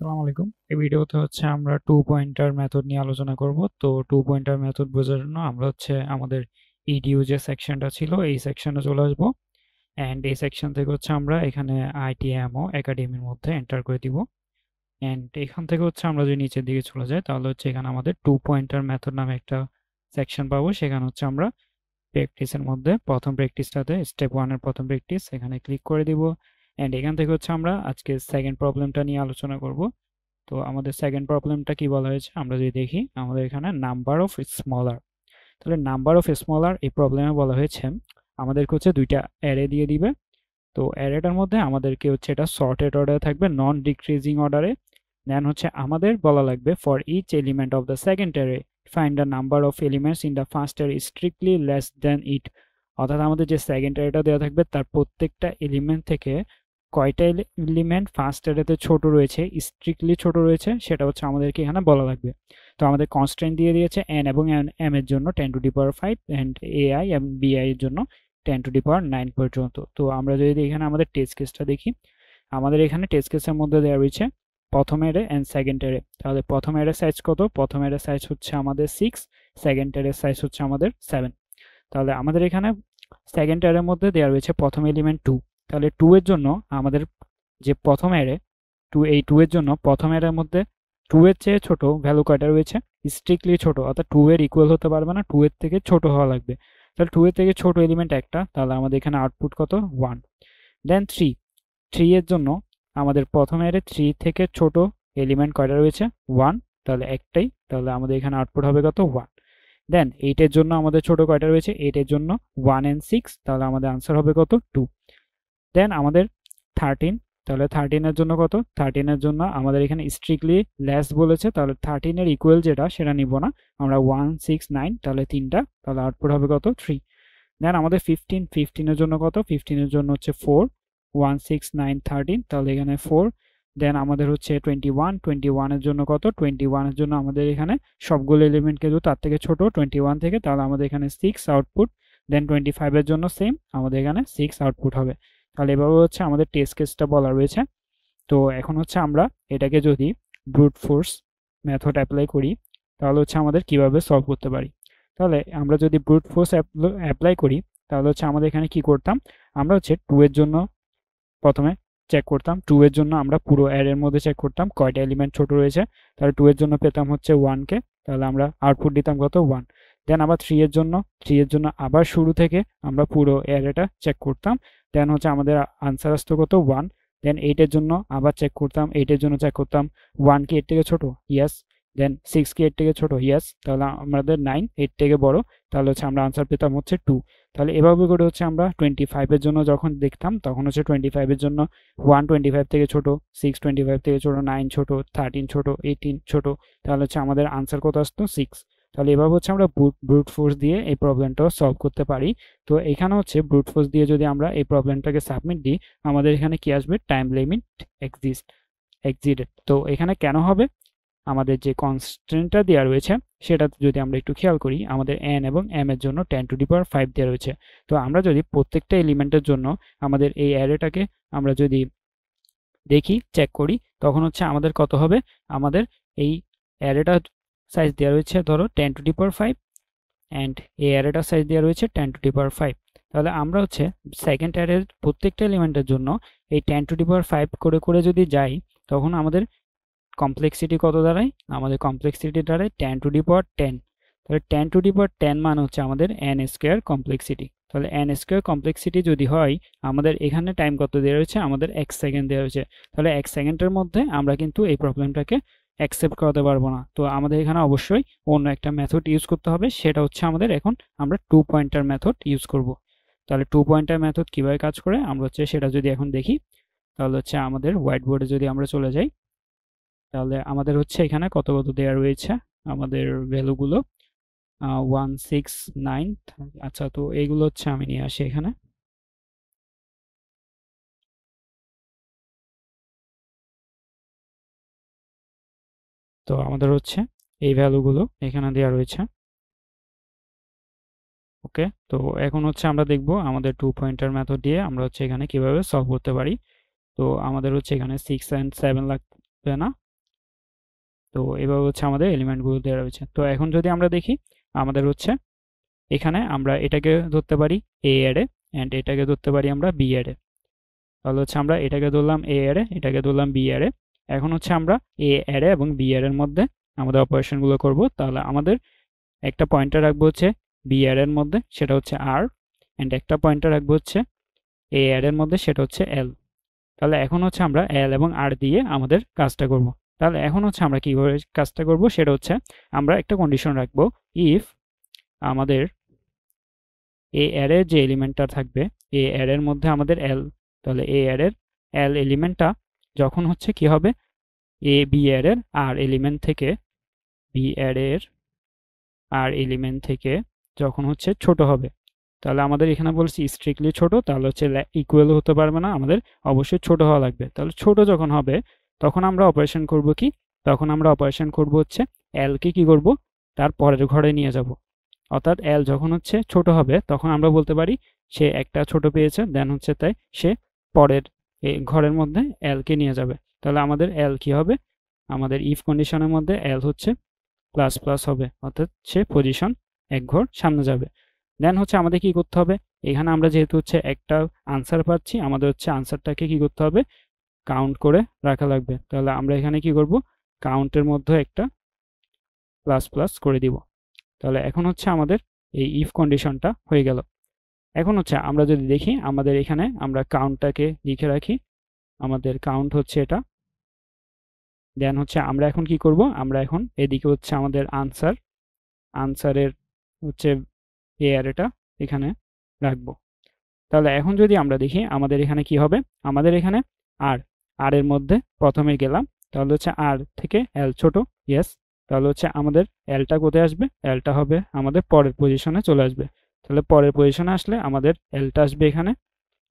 আসসালামু আলাইকুম। এই ভিডিওতে আমরা টু পয়েন্টার মেথড নিয়ে আলোচনা করব। তো টু পয়েন্টার মেথড বোঝার জন্য আমরা আমাদের ইডিইউ যে সেকশনটা ছিল এই সেকশনে চলে আসবো। অ্যান্ড এই সেকশন থেকে আমরা এখানে আইটিএমও একাডেমির মধ্যে এন্টার করে দিব। অ্যান্ড এখান থেকে আমরা যদি নিচের দিকে চলে যাই তাহলে এখানে আমাদের টু পয়েন্টার মেথড নামে একটা সেকশন পাবো। সেখানে আমরা প্র্যাকটিসের মধ্যে প্রথম প্র্যাকটিসটাতে স্টেপ 1 এর প্রথম প্র্যাকটিস এখানে ক্লিক করে দিব। অ্যান্ড এখান থেকে আমরা আজকে সেকেন্ড প্রবলেমটা নিয়ে আলোচনা করব। তো আমাদের সেকেন্ড প্রবলেমটা কি বলা হয়েছে আমরা যদি দেখি, আমাদের এখানে নাম্বার অফ স্মলার। তাহলে নাম্বার অফ স্মলার এই প্রবলেমে বলা হয়েছে আমাদেরকে দুইটা অ্যারে দিয়ে দিবে। তো অ্যারেটার মধ্যে আমাদেরকে এটা সর্টেড অর্ডারে থাকবে, নন ডিক্রিজিং অর্ডারে। দেন আমাদের বলা লাগবে for each element of the second array find the number of elements in the first array strictly less than it. অর্থাৎ আমাদের যে সেকেন্ড অ্যারেটা দেওয়া থাকবে তার প্রত্যেকটা এলিমেন্ট থেকে কয়টা এলিমেন্ট ফার্স্ট অ্যারেতে ছোট রয়েছে, স্ট্রিক্টলি ছোট রয়েছে, সেটা আমাদেরকে এখানে বলা লাগবে। তো আমাদের কনস্ট্যান্ট দিয়ে দিয়েছে এন এবং এম এর জন্য 10⁵ অ্যান্ড এআই এবং বিআই এর জন্য 10⁹ পর্যন্ত। তো আমরা যদি এখানে আমাদের টেস্ট কেসটা দেখি, আমাদের এখানে টেস্ট কেসের মধ্যে দেওয়া রয়েছে প্রথম অ্যারে অ্যান্ড সেকেন্ড অ্যারে। তাহলে প্রথম অ্যারে সাইজ কত? প্রথম অ্যারে সাইজ আমাদের 6, সেকেন্ড অ্যারে সাইজ আমাদের 7। তাহলে আমাদের এখানে সেকেন্ড অ্যারের মধ্যে দেওয়া রয়েছে প্রথম এলিমেন্ট 2। তাহলে 2 এর জন্য আমাদের যে প্রথম অ্যারে 2, এই 2 এর জন্য প্রথম অ্যারের মধ্যে 2 এর চেয়ে ছোট ভ্যালু কয়টা রয়েছে? স্ট্রিক্টলি ছোট, অর্থাৎ 2 এর ইকুয়াল হতে পারবে না, 2 এর থেকে ছোট হওয়া লাগবে। তাহলে 2 এর থেকে ছোট এলিমেন্ট একটা, তাহলে আমাদের এখানে আউটপুট কত? 1। দেন 3 এর জন্য আমাদের প্রথম অ্যারে 3 থেকে ছোট এলিমেন্ট কয়টা রয়েছে? 1, তাহলে একটাই, তাহলে আমাদের এখানে আউটপুট হবে কত? 1। দেন 8 এর জন্য আমাদের ছোট কয়টা রয়েছে? 8 এর জন্য 1 and 6, তাহলে আমাদের আনসার হবে কত? 2। দেন আমাদের 13, তাহলে 13 এর জন্য কত? 13 এর জন্য আমাদের এখানে স্ট্রিক্টলি লেস বলেছে, তাহলে 13 এর ইকুয়াল যেটা সেটা নিব না আমরা, 1, 6, 9, তাহলে তিনটা, তাহলে আউটপুট হবে কত? 3। দেন আমাদের 15 এর জন্য কত? 15 এর জন্য 4, 1, 6, 9, 13, তাহলে এখানে 4। দেন আমাদের 21 এর জন্য কত? 21 এর জন্য আমাদের এখানে সবগুলো এলিমেন্ট কিন্তু তার থেকে ছোট 21 থেকে, তাহলে আমাদের এখানে 6 আউটপুট। দেন 25 এর জন্য সেম, আমাদের এখানে 6 আউটপুট হবে। তাহলে এভাবে আমাদের টেস্ট কেসটা বলা রয়েছে। তো এখন আমরা এটাকে যদি ব্রুট ফোর্স মেথড অ্যাপ্লাই করি তাহলে আমাদের কিভাবে সলভ করতে পারি। তাহলে আমরা যদি ব্রুট ফোর্স অ্যাপ্লাই করি তাহলে আমাদের এখানে কি করতাম, আমরা 2 এর জন্য প্রথমে চেক করতাম। 2 এর জন্য আমরা পুরো অ্যারের মধ্যে চেক করতাম কয়টা এলিমেন্ট ছোট রয়েছে। তাহলে 2 এর জন্য পেতাম 1 কে, তাহলে আমরা আউটপুট দিতাম কত? 1। দেন আবার 3 এর জন্য আবার শুরু থেকে আমরা পুরো অ্যারেটা চেক করতাম। দেন আমাদের আনসার আসতো কত? 1। দেন 8 এর জন্য আবার চেক করতাম, 8 এর জন্য চেক করতাম 1 কি 8 থেকে ছোট? ইয়েস। দেন 6 কি 8 থেকে ছোট? ইয়েস। তাহলে আমাদের 9 8 থেকে বড়, তাহলে আমরা আনসার পেতাম 2। তাহলে এভাবে করে আমরা 25 এর জন্য যখন দেখতাম তখন 25 এর জন্য 1 25 থেকে ছোট, 6 25 থেকে ছোট, 9 ছোট, 13 ছোট, 18 ছোট, তাহলে আমাদের আনসার কত আসতো? 6। তাহলে এভাবে আমরা ব্রুট ফোর্স দিয়ে এই প্রবলেমটাও সলভ করতে পারি। তো এখানে ব্রুট ফোর্স দিয়ে যদি আমরা এই প্রবলেমটাকে সাবমিট দিই আমাদের এখানে কি আসবে? Time limit exceeded. তো এখানে কেন হবে? আমাদের যে কনস্ট্যান্টটা দেওয়া রয়েছে সেটা যদি আমরা একটু খেয়াল করি, আমাদের n এবং m এর জন্য 10⁵ দেওয়া রয়েছে। তো আমরা যদি প্রত্যেকটা এলিমেন্টের জন্য আমাদের এই অ্যারেটাকে আমরা যদি দেখি, চেক করি, তখন আমাদের কত হবে? আমাদের এই অ্যারেটা সাইজ দেওয়া রয়েছে ধরো 10⁵, অ্যান্ড এই অ্যারেটার সাইজ দেওয়া রয়েছে 10⁵। তাহলে আমরা সেকেন্ড অ্যারের প্রত্যেকটা এলিমেন্টের জন্য এই 10⁵ করে করে যদি যাই তখন আমাদের কমপ্লেক্সিটি কত দাঁড়ায়? আমাদের কমপ্লেক্সিটি দাঁড়ায় 10⁻10। তাহলে 10⁻10 মানে আমাদের n স্কোয়ার কমপ্লেক্সিটি। তাহলে n স্কোয়ার কমপ্লেক্সিটি যদি হয়, আমাদের এখানে টাইম কত দেওয়া রয়েছে? আমাদের 1 সেকেন্ড দেওয়া রয়েছে। তাহলে 1 সেকেন্ডের মধ্যে আমরা কিন্তু এই প্রবলেমটাকে অ্যাকসেপ্ট করাতে পারবো না। তো আমাদের এখানে অবশ্যই অন্য একটা মেথড ইউজ করতে হবে, সেটা আমাদের এখন আমরা টু পয়েন্টার মেথড ইউজ করব। তাহলে টু পয়েন্টার মেথড কিভাবে কাজ করে আমরা সেটা যদি এখন দেখি, তাহলে আমাদের হোয়াইট বোর্ডে যদি আমরা চলে যাই তাহলে আমাদের এখানে কত কত দেওয়া রয়েছে আমাদের ভ্যালুগুলো, 1, 6, 9। আচ্ছা, তো এইগুলো আমি নিয়ে আসি এখানে। তো আমাদের এই ভ্যালুগুলো এখানে দেওয়া রয়েছে। ওকে, তো এখন আমরা দেখব আমাদের টু পয়েন্টার মেথড দিয়ে আমরা এখানে কিভাবে সলভ করতে পারি। তো আমাদের এখানে 6 and 7 লাগবে না, তো এভাবে হচ্ছে আমাদের এলিমেন্টগুলো দেওয়া রয়েছে। তো এখন যদি আমরা দেখি আমাদের হচ্ছে এখানে আমরা এটাকে ধরতে পারি এ অ্যারে অ্যান্ড এটাকে ধরতে পারি আমরা বি অ্যারে। তাহলে হচ্ছে আমরা এটাকে ধরলাম এ অ্যারে, এটাকে ধরলাম বি অ্যারে। এখন হচ্ছে আমরা এ অ্যারে এবং বি অ্যারের মধ্যে আমাদের অপারেশনগুলো করব। তাহলে আমাদের একটা পয়েন্টার রাখবো হচ্ছে বি অ্যারের মধ্যে, সেটা হচ্ছে আর, অ্যান্ড একটা পয়েন্টার রাখবো হচ্ছে এ অ্যারের মধ্যে, সেটা হচ্ছে এল। তাহলে এখন হচ্ছে আমরা এল এবং আর দিয়ে আমাদের কাজটা করব। তাহলে এখন হচ্ছে আমরা কীভাবে কাজটা করব সেটা হচ্ছে আমরা একটা কন্ডিশন রাখবো, ইফ আমাদের এ অ্যারের যে এলিমেন্টটা থাকবে এ অ্যারের মধ্যে আমাদের এল, তাহলে এ অ্যারের এল এলিমেন্টটা যখন হচ্ছে কি হবে এ বি অ্যারের আর এলিমেন্ট থেকে, বি অ্যারের আর এলিমেন্ট থেকে যখন হচ্ছে ছোট হবে, তাহলে আমাদের এখানে বলছি স্ট্রিক্টলি ছোট, তাহলে হচ্ছে ইকুয়াল হতে পারবে না, আমাদের অবশ্যই ছোট হওয়া লাগবে। তাহলে ছোট যখন হবে তখন আমরা অপারেশন করব কি, তখন আমরা অপারেশন করব হচ্ছে এলকে কি করব তার পরের ঘরে নিয়ে যাব। অর্থাৎ এল যখন হচ্ছে ছোট হবে তখন আমরা বলতে পারি সে একটা ছোট পেয়েছে, দেন হচ্ছে তাই সে পরের ঘরের মধ্যে এলকে নিয়ে যাবে। তাহলে আমাদের এল কি হবে, আমাদের ইফ কন্ডিশনের মধ্যে এল হচ্ছে প্লাস প্লাস হবে, অর্থাৎ সে পজিশন এক ঘর সামনে যাবে। দেন হচ্ছে আমাদের কি করতে হবে, এখানে আমরা যেহেতু হচ্ছে একটা আনসার পাচ্ছি, আমাদের হচ্ছে আনসারটাকে কি করতে হবে কাউন্ট করে রাখা লাগবে। তাহলে আমরা এখানে কি করব, কাউন্টের মধ্যে একটা প্লাস প্লাস করে দিব। তাহলে এখন হচ্ছে আমাদের এই ইফ কন্ডিশনটা হয়ে গেল। এখন হচ্ছে আমরা যদি দেখি আমাদের এখানে আমরা কাউন্টটাকে লিখে রাখি, আমাদের কাউন্ট হচ্ছে এটা। দেন হচ্ছে আমরা এখন কি করব, আমরা এখন এদিকে হচ্ছে আমাদের আনসারের হচ্ছে এ অ্যারেটা এখানে রাখবো। তাহলে এখন যদি আমরা দেখি আমাদের এখানে কি হবে, আমাদের এখানে আর আর এর মধ্যে প্রথমে গেলাম, তাহলে হচ্ছে আর থেকে এল ছোট, ইয়েস। তাহলে হচ্ছে আমাদের এলটা কোথায় আসবে, এলটা হবে আমাদের পরের পজিশনে চলে আসবে। তাহলে পরের পজিশনে আসলে আমাদের এলটা আসবে এখানে,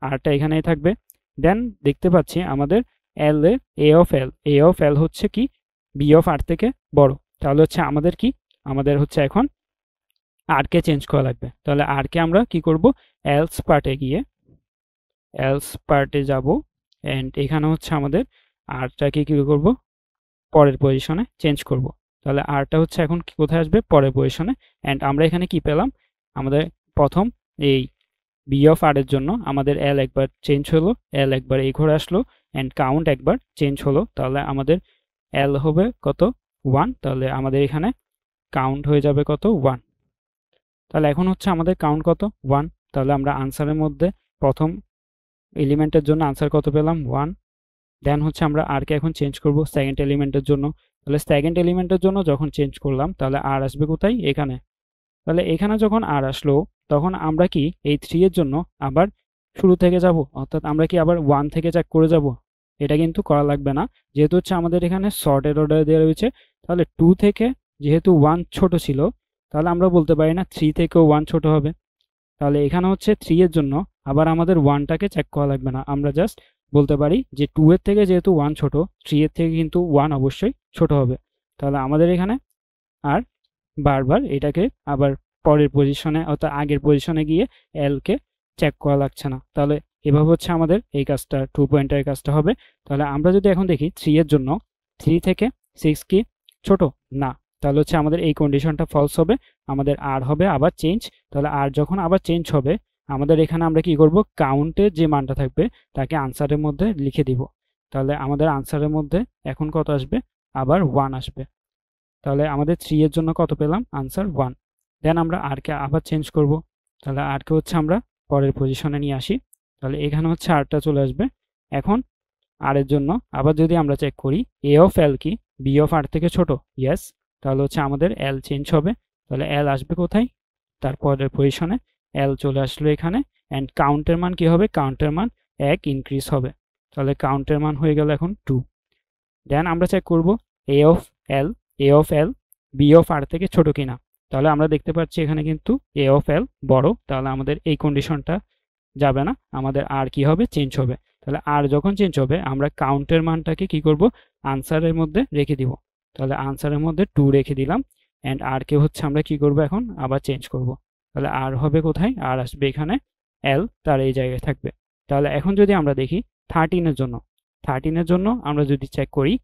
আরটা এখানেই থাকবে। দেন দেখতে পাচ্ছি আমাদের এল এ অফ এল হচ্ছে কি বি অফ আর থেকে বড়। তাহলে হচ্ছে আমাদের কি, আমাদের হচ্ছে এখন আরকে চেঞ্জ করা লাগবে। তাহলে আরকে আমরা কি করব, এলস পার্টে যাব, অ্যান্ড এখানে হচ্ছে আমাদের আরটাকে কি করব পরের পজিশনে চেঞ্জ করব। তাহলে আরটা হচ্ছে এখন কোথায় আসবে পরের পজিশনে, অ্যান্ড আমরা এখানে কি পেলাম, আমাদের প্রথম এই বি অফ আর এর জন্য আমাদের এল একবার চেঞ্জ হলো, এল একবার এই ঘরে আসলো, অ্যান্ড কাউন্ট একবার চেঞ্জ হলো। তাহলে আমাদের এল হবে কত 1, তাহলে আমাদের এখানে কাউন্ট হয়ে যাবে কত 1। তাহলে এখন হচ্ছে আমাদের কাউন্ট কত 1, তাহলে আমরা আনসারের মধ্যে প্রথম এলিমেন্টের জন্য আনসার কত পেলাম 1। দেন হচ্ছে আমরা আরকে এখন চেঞ্জ করব সেকেন্ড এলিমেন্টের জন্য। তাহলে সেকেন্ড এলিমেন্টের জন্য যখন চেঞ্জ করলাম তাহলে আর আসবে কোথায়, এখানে। তাহলে এখানে যখন আর আসলো তখন আমরা কি এই 3 এর জন্য আবার শুরু থেকে যাব, অর্থাৎ আমরা কি আবার 1 থেকে চেক করে যাব, এটা কিন্তু করা লাগবে না। যেহেতু হচ্ছে আমাদের এখানে সর্টেড অর্ডার দেওয়া রয়েছে, তাহলে 2 থেকে যেহেতু 1 ছোট ছিল, তাহলে আমরা বলতে পারি না 3 থেকেও 1 ছোট হবে। তাহলে এখানে হচ্ছে 3 এর জন্য আবার আমাদের 1টাকে চেক করা লাগবে না, আমরা জাস্ট বলতে পারি যে 2 এর থেকে যেহেতু 1 ছোট, 3 এর থেকে কিন্তু 1 অবশ্যই ছোট হবে। তাহলে আমাদের এখানে আর বারবার এটাকে আবার পরের পজিশনে অর্থাৎ আগের পজিশনে গিয়ে এলকে চেক করা লাগছে না। তাহলে এভাবে হচ্ছে আমাদের এই কাজটা 2 পয়েন্টের কাজটা হবে। তাহলে আমরা যদি এখন দেখি 3 এর জন্য 3 থেকে 6 কি ছোট না, তাহলে হচ্ছে আমাদের এই কন্ডিশনটা ফলস হবে, আমাদের আর হবে আবার চেঞ্জ। তাহলে আর যখন আবার চেঞ্জ হবে আমাদের এখানে আমরা কি করব, কাউন্টের যে মানটা থাকবে তাকে আনসারের মধ্যে লিখে দিব। তাহলে আমাদের আনসারের মধ্যে এখন কত আসবে, আবার 1 আসবে। তাহলে আমাদের 3 এর জন্য কত পেলাম, আনসার 1। দেন আমরা আরকে আবার চেঞ্জ করব, তাহলে আরকে হচ্ছে আমরা পরের পজিশনে নিয়ে আসি। তাহলে এখানে হচ্ছে আরটা চলে আসবে। এখন আর এর জন্য আবার যদি আমরা চেক করি এ অফ এল কি বি অফ আর থেকে ছোট, ইয়েস। তাহলে হচ্ছে আমাদের এল চেঞ্জ হবে, তাহলে এল আসবে কোথায়, তার পরের পজিশনে এল চলে আসলো এখানে, অ্যান্ড কাউন্টের মান কি হবে, কাউন্টের মান 1 ইনক্রিজ হবে। তাহলে কাউন্টের মান হয়ে গেল এখন 2। দেন আমরা চেক করব এ অফ এল বি অফ আর থেকে ছোট কিনা। তাহলে আমরা দেখতে পাচ্ছি এখানে কিন্তু এ অফ এল বড়, তাহলে আমাদের এই কন্ডিশনটা যাবে না, আমাদের আর কি হবে চেঞ্জ হবে। তাহলে আর যখন চেঞ্জ হবে আমরা কাউন্টের মানটাকে কি করব, আনসারের মধ্যে রেখে দিব। তাহলে আনসারের মধ্যে 2 রেখে দিলাম, অ্যান্ড আর কে হচ্ছে আমরা কি করব এখন আবার চেঞ্জ করব। তাহলে আর হবে কোথায়, আর আসবে এখানে, এল তার এই জায়গায় থাকবে। তাহলে এখন যদি আমরা দেখি 13 এর জন্য আমরা যদি চেক করি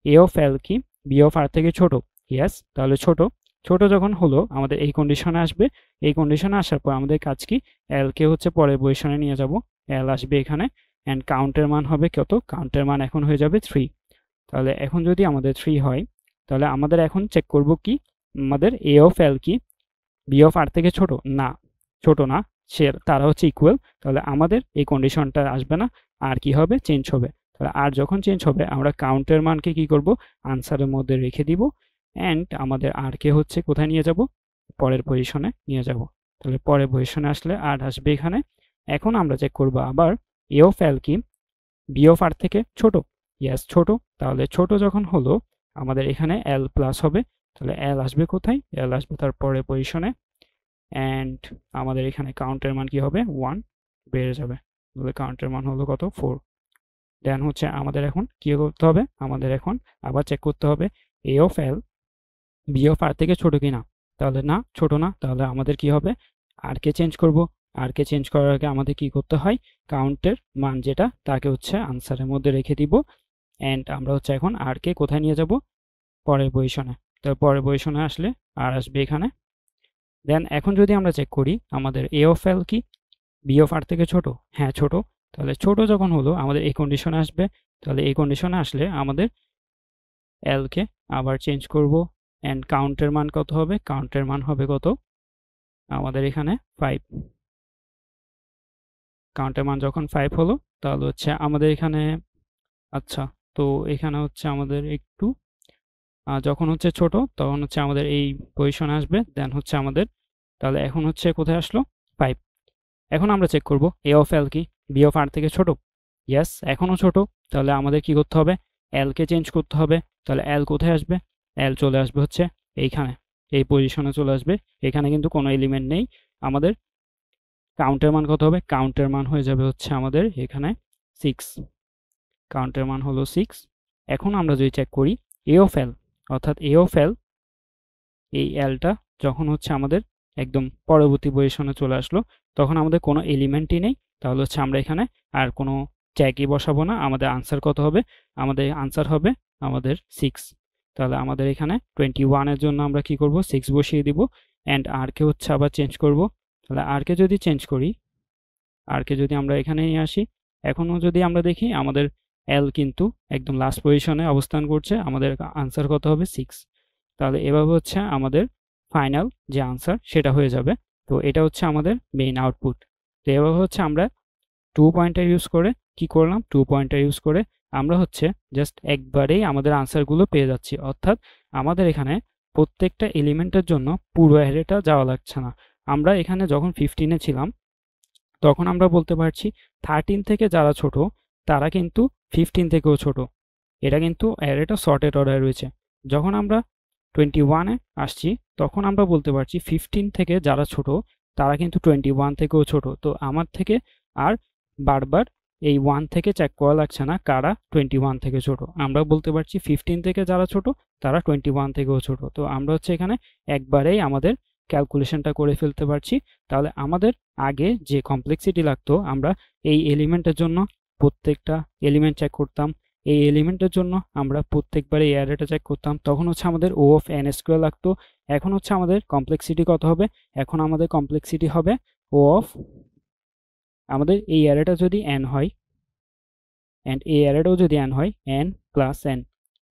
এ অফ এল কি বি অফ আর থেকে ছোট, ইয়েস, তাহলে ছোট। ছোট যখন হলো আমাদের এই কন্ডিশনে আসবে, এই কন্ডিশনে আসার পর আমাদের কাজ কি, এল কে হচ্ছে পরের পজিশনে নিয়ে যাব, এল আসবে এখানে, অ্যান্ড কাউন্টের মান হবে কত, কাউন্টের মান এখন হয়ে যাবে 3। তাহলে এখন যদি আমাদের 3 হয়, তাহলে আমাদের এখন চেক করব কি, আমাদের এ অফ এল কি বি অফ আর থেকে ছোট না, ছোট না, সে তারা হচ্ছে ইকুয়াল। তাহলে আমাদের এই কন্ডিশনটা আসবে না, আর কি হবে, চেঞ্জ হবে। তাহলে আর যখন চেঞ্জ হবে আমরা কাউন্টের মানকে কি করব, আনসারের মধ্যে রেখে দিব, অ্যান্ড আমাদের আর কে হচ্ছে কোথায় নিয়ে যাব, পরের পজিশনে নিয়ে যাব। তাহলে পরের পজিশনে আসলে আর আসবে এখানে। এখন আমরা চেক করব আবার এ অফ এল কি বি অফ আর থেকে ছোট, ইয়েস ছোট। তাহলে ছোট যখন হলো আমাদের এখানে এল প্লাস হবে, তাহলে এল আসবে কোথায়, এল আসবে তার পরের পজিশনে, অ্যান্ড আমাদের এখানে কাউন্টের মান কি হবে, 1 বেড়ে যাবে। তাহলে কাউন্টের মান হলো কত, 4। দেন হচ্ছে আমাদের এখন কি করতে হবে, আমাদের এখন আবার চেক করতে হবে এ অফ এল বি অফ আর থেকে ছোট কিনা। তাহলে না, ছোট না। তাহলে আমাদের কি হবে, আর কে চেঞ্জ করব, আর কে চেঞ্জ করার আগে আমাদের কি করতে হয়, কাউন্টের মান যেটা তাকে হচ্ছে আনসারের মধ্যে রেখে দিব, অ্যান্ড আমরা হচ্ছে এখন আর কে কোথায় নিয়ে যাব, পরের পজিশনে। তো পরের পজিশনে আসলে আর আসবে এখানে। দেন এখন যদি আমরা চেক করি আমাদের এ অফ এল কি বি অফ আর থেকে ছোট, হ্যাঁ ছোট। তাহলে ছোট যখন হলো আমাদের এই কন্ডিশনে আসবে, তাহলে এই কন্ডিশনে আসলে আমাদের এল কে আবার চেঞ্জ করব, অ্যান্ড কাউন্টের মান কত হবে, কাউন্টের মান হবে কত, আমাদের এখানে 5। কাউন্টের মান যখন 5 হলো তাহলে হচ্ছে আমাদের এখানে, আচ্ছা, তো এখানে হচ্ছে আমাদের একটু যখন হচ্ছে ছোট তখন হচ্ছে আমাদের এই পজিশনে আসবে, দেন হচ্ছে আমাদের, তাহলে এখন হচ্ছে কোথায় আসলো, 5। এখন আমরা চেক করব এ অফ এল কি বি অফ আর থেকে ছোট, ইয়েস এখনও ছোট। তাহলে আমাদের কি করতে হবে, এল কে চেঞ্জ করতে হবে। তাহলে এল কোথায় আসবে, এল চলে আসবে হচ্ছে এইখানে, এই পজিশনে চলে আসবে। এখানে কিন্তু কোনো এলিমেন্ট নেই। আমাদের কাউন্টের মান কত হবে, কাউন্টের মান হয়ে যাবে হচ্ছে আমাদের এখানে 6, কাউন্টের মান হলো 6। এখন আমরা যদি চেক করি এ অফ এল, অর্থাৎ এ অফ এল, এই এলটা যখন হচ্ছে আমাদের একদম পরবর্তী পজিশনে চলে আসলো, তখন আমাদের কোনো এলিমেন্টই নেই। তাহলে হচ্ছে আমরা এখানে আর কোনো ট্যাগই বসাবো না। আমাদের আনসার কত হবে, আমাদের আনসার হবে আমাদের 6। তাহলে আমাদের এখানে 21 এর জন্য আমরা কি করব, 6 বসিয়ে দিব, অ্যান্ড আর কে হচ্ছে আবার চেঞ্জ করব। তাহলে আর কে যদি চেঞ্জ করি, আর কে যদি আমরা এখানে নিয়ে আসি, এখনও যদি আমরা দেখি আমাদের এল কিন্তু একদম লাস্ট পজিশনে অবস্থান করছে, আমাদের আনসার কত হবে, 6। তাহলে এভাবে হচ্ছে আমাদের ফাইনাল যে আনসার সেটা হয়ে যাবে। তো এটা হচ্ছে আমাদের মেইন আউটপুট। তো এভাবে হচ্ছে আমরা 2 পয়েন্টার ইউজ করে কি করলাম, 2 পয়েন্টার ইউজ করে আমরা হচ্ছে জাস্ট একবারেই আমাদের আনসারগুলো পেয়ে যাচ্ছি। অর্থাৎ আমাদের এখানে প্রত্যেকটা এলিমেন্টের জন্য পুরো অ্যারেটা যাওয়া লাগছে না। আমরা এখানে যখন 15-এ ছিলাম তখন আমরা বলতে পারছি 13 থেকে যারা ছোট তারা কিন্তু 15 থেকেও ছোট। এটা কিন্তু অ্যারেটা সর্টেড অর্ডার রয়েছে। যখন আমরা 21-এ আসছি তখন আমরা বলতে পারছি 15 থেকে যারা ছোট তারা কিন্তু 21 থেকেও ছোট। তো আমার থেকে আর বারবার এই 1 থেকে চেক করা লাগছে না কারা 21 থেকে ছোট। আমরা বলতে পারছি 15 থেকে যারা ছোট তারা 21 থেকেও ছোট। তো আমরা হচ্ছে এখানে একবারেই আমাদের ক্যালকুলেশনটা করে ফেলতে পারছি। তাহলে আমাদের আগে যে কমপ্লেক্সিটি লাগতো, আমরা এই এলিমেন্টের জন্য প্রত্যেকটা এলিমেন্ট চেক করতাম, এই এলিমেন্টের জন্য আমরা প্রত্যেকবার এই অ্যারেটা চেক করতাম, তখন হচ্ছে আমাদের ও অফ এন স্কোয়ার লাগতো। এখন হচ্ছে আমাদের কমপ্লেক্সিটি কত হবে, এখন আমাদের কমপ্লেক্সিটি হবে ও অফ, আমাদের এই অ্যারেটা যদি এন হয় অ্যান্ড এই অ্যারেটাও যদি এন হয় এন প্লাস এন,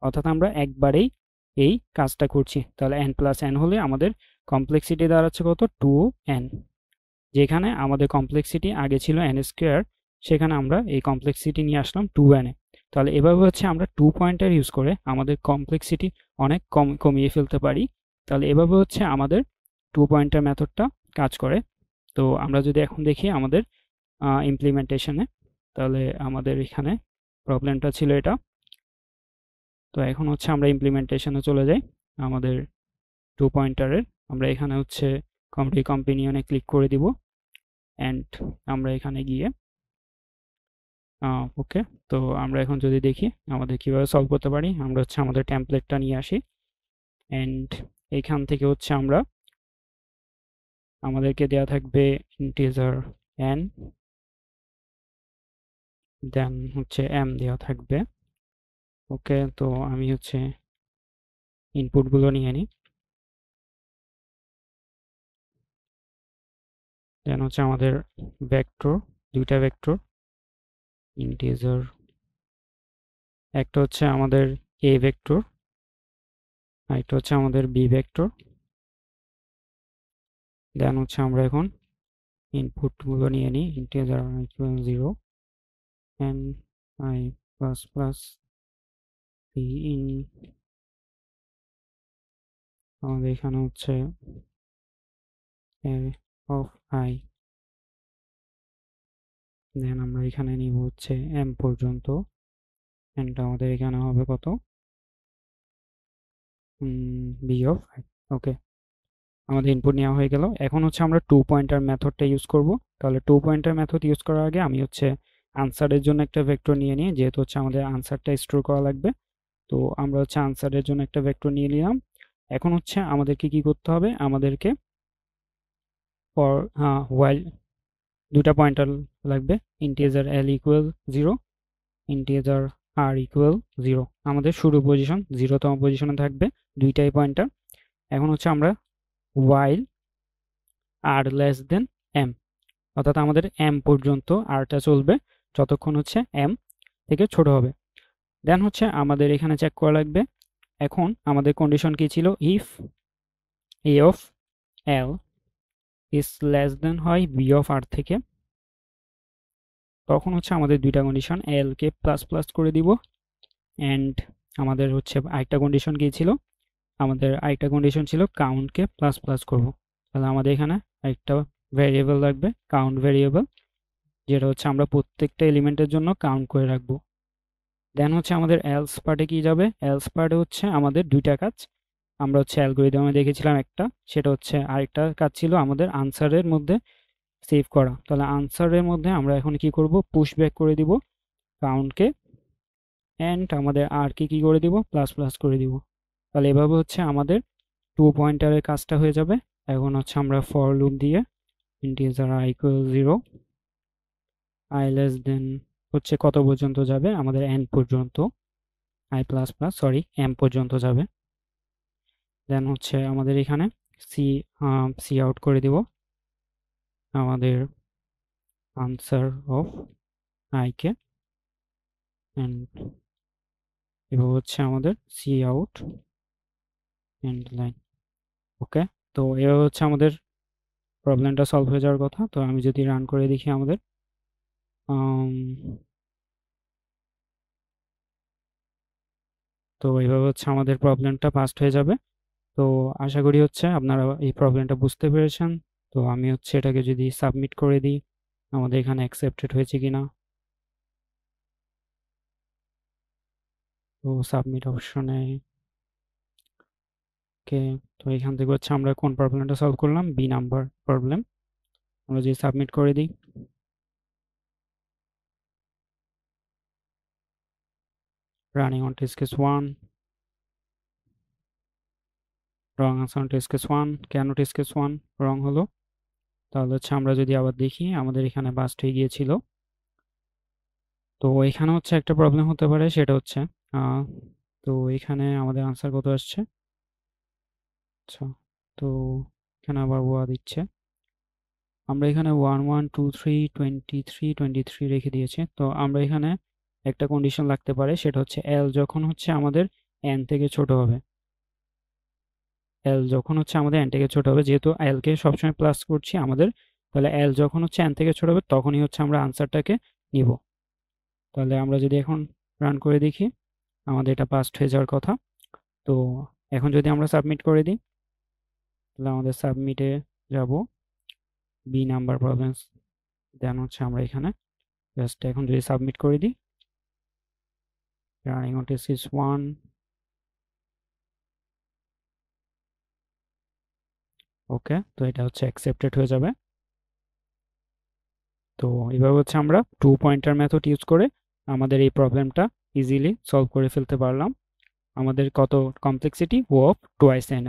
অর্থাৎ আমরা একবারেই এই কাজটা করছি। তাহলে এন প্লাস এন হলে আমাদের কমপ্লেক্সিটি দাঁড়াচ্ছে কত, 2n। যেখানে আমাদের কমপ্লেক্সিটি আগে ছিল এন স্কোয়ার, সেখানে আমরা এই কমপ্লেক্সিটি নিয়ে আসলাম 2n এ। তাহলে এভাবে হচ্ছে আমরা 2 পয়েন্টার ইউজ করে আমাদের কমপ্লেক্সিটি অনেক কমিয়ে ফেলতে পারি। তাহলে এভাবে হচ্ছে আমাদের 2 পয়েন্টার মেথডটা কাজ করে। তো আমরা যদি এখন দেখি আমাদের ইমপ্লিমেন্টেশনে, তাহলে আমাদের এখানে প্রবলেমটা ছিল এটা। তো এখন হচ্ছে আমরা ইমপ্লিমেন্টেশনে চলে যাই আমাদের 2 পয়েন্টারের। আমরা এখানে হচ্ছে কম্পিনিয়নে ক্লিক করে দিব, অ্যান্ড আমরা এখানে গিয়ে ওকে। তো আমরা এখন যদি দেখি আমাদের কিভাবে সলভ করতে পারি, আমরা হচ্ছে আমাদের টেমপ্লেটটা নিয়ে আসি, অ্যান্ড এইখান থেকে হচ্ছে আমরা আমাদেরকে দেওয়া থাকবে ইন্টিজার n, দেন হচ্ছে m দেওয়া থাকবে। ওকে, তো আমি হচ্ছে ইনপুটগুলো নিয়ে নিই। দেন হচ্ছে আমাদের ভেক্টর, দুইটা ভেক্টর ইন্টিজার, একটা হচ্ছে আমাদের a ভেক্টর আর একটা হচ্ছে আমাদের b ভেক্টর। দেন হচ্ছে আমরা এখন ইনপুটগুলো নিয়ে নিই, integer i equal 0 and i plus plus p in, আমাদের এখানে হচ্ছে a of i, দেন আমরা এখানে নিব হচ্ছে m পর্যন্ত, and আমাদের এখানে হবে কত, b of i। ওকে, আমাদের ইনপুট নেওয়া হয়ে গেল। এখন হচ্ছে আমরা 2 পয়েন্টার মেথডটা ইউজ করব। তাহলে 2 পয়েন্টার মেথড ইউজ করার আগে আমি হচ্ছে আনসারের জন্য একটা ভেক্টর নিয়ে নিই, যেহেতু হচ্ছে আমাদের আনসারটা স্টোর করা লাগবে। তো আমরা হচ্ছে আনসারের জন্য একটা ভেক্টর নিয়ে নিলাম। এখন হচ্ছে আমাদেরকে কি করতে হবে, আমাদেরকে ফর হোয়াইল দুটা পয়েন্টার লাগবে, integer l equal 0, integer r equal 0। আমাদের শুরু পজিশন 0তম পজিশনে থাকবে দুইটাই পয়েন্টার। এখন হচ্ছে আমরা while r less than m, অর্থাৎ আমাদের m পর্যন্ত rটা চলবে যতক্ষণ হচ্ছে m থেকে ছোট হবে। দেন হচ্ছে আমাদের এখানে চেক করা লাগবে, এখন আমাদের কন্ডিশন কি ছিল, if a of l is less than হয় b of r থেকে, তখন হচ্ছে আমাদের দুইটা condition, l k plus plus করে দিব, অ্যান্ড আমাদের হচ্ছে আরেকটা কন্ডিশন কি ছিল, আমাদের আরেকটা কন্ডিশন ছিল কাউন্টকে প্লাস প্লাস করব। তাহলে আমাদের এখানে একটা ভ্যারিয়েবল লাগবে, কাউন্ট ভ্যারিয়েবল, যেটা হচ্ছে আমরা প্রত্যেকটা এলিমেন্টের জন্য কাউন্ট করে রাখবো। দেন হচ্ছে আমাদের এলস পার্টে কি যাবে, এলস পার্টে হচ্ছে আমাদের দুইটা কাজ, আমরা হচ্ছে অ্যালগরিদমে দেখেছিলাম একটা, সেটা হচ্ছে আরেকটা কাজ ছিল আমাদের আনসারের মধ্যে সেভ করা। তাহলে আনসারের মধ্যে আমরা এখন কি করব, পুশ ব্যাক করে দিব কাউন্টকে, অ্যান্ড আমাদের আর কি করে দিব, প্লাস প্লাস করে দিব। তাহলে এভাবে হচ্ছে আমাদের 2 পয়েন্টারের কাজটা হয়ে যাবে। এখন হচ্ছে আমরা ফর লুপ দিয়ে integer i equal 0, i less than হচ্ছে কত পর্যন্ত যাবে, আমাদের n পর্যন্ত, i plus plus sorry m পর্যন্ত যাবে। দেন হচ্ছে আমাদের এখানে সি আউট করে দিব আমাদের আনসার অফ i কে, এন্ড এভাবে হচ্ছে আমাদের C out and line. Okay, তো এভাবে হচ্ছে আমাদের প্রবলেমটা সলভ হয়ে যাওয়ার কথা। তো আমি যদি রান করে দেখি আমাদের তো এইভাবে হচ্ছে আমাদের প্রবলেমটা পাস্ট হয়ে যাবে। তো আশা করি হচ্ছে আপনারা এই প্রবলেমটা বুঝতে পেরেছেন। তো আমি হচ্ছে এটাকে যদি সাবমিট করে দিই, আমাদের এখানে অ্যাকসেপ্টেড হয়েছে কিনা, তো সাবমিট অপশনে, ওকে, তো এখান থেকে হচ্ছে আমরা কোন প্রবলেমটা সলভ করলাম, বি নাম্বার প্রবলেম। আমরা যদি সাবমিট করে দিই, running on test case 1, wrong answer on test case 1। কেন টেস্ট কেস 1 রং হলো, তাহলে হচ্ছে আমরা যদি আবার দেখি আমাদের এখানে বাস্ট হয়ে গিয়েছিল। তো এখানে হচ্ছে একটা প্রবলেম হতে পারে, সেটা হচ্ছে তো এখানে আমাদের আনসার কত আসছে, আচ্ছা, তো এখানে আবার ওয়া দিচ্ছে, আমরা এখানে 1 1 2 3 23 23 রেখে দিয়েছি। তো আমরা এখানে একটা কন্ডিশন লাগতে পারে, সেটা হচ্ছে এল যখন হচ্ছে আমাদের এন থেকে ছোট হবে, এল যখন হচ্ছে আমাদের এন থেকে ছোট হবে, যেহেতু এল কে সবসময় প্লাস করছি আমাদের, তাহলে এল যখন হচ্ছে এন থেকে ছোট হবে তখনই হচ্ছে আমরা আনসারটাকে নিব। তাহলে আমরা যদি এখন রান করে দেখি, আমাদের এটা পাস্ট হয়ে যাওয়ার কথা। তো এখন যদি আমরা সাবমিট করে দিই, তাহলে আমাদের সাবমিটে যাব, বি নাম্বার প্রবলেমস, দেন হচ্ছে আমরা এখানে জাস্ট এখন যদি সাবমিট করে দিই, রানিং অন টেস্ট কেস 1, ওকে, তো এটা হচ্ছে অ্যাকসেপ্টেড হয়ে যাবে। তো এইভাবে হচ্ছে আমরা 2 পয়েন্টার মেথড ইউজ করে আমাদের এই প্রবলেমটা ইজিলি সলভ করে ফেলতে পারলাম। আমাদের কত কমপ্লেক্সিটি, ও অফ 2n।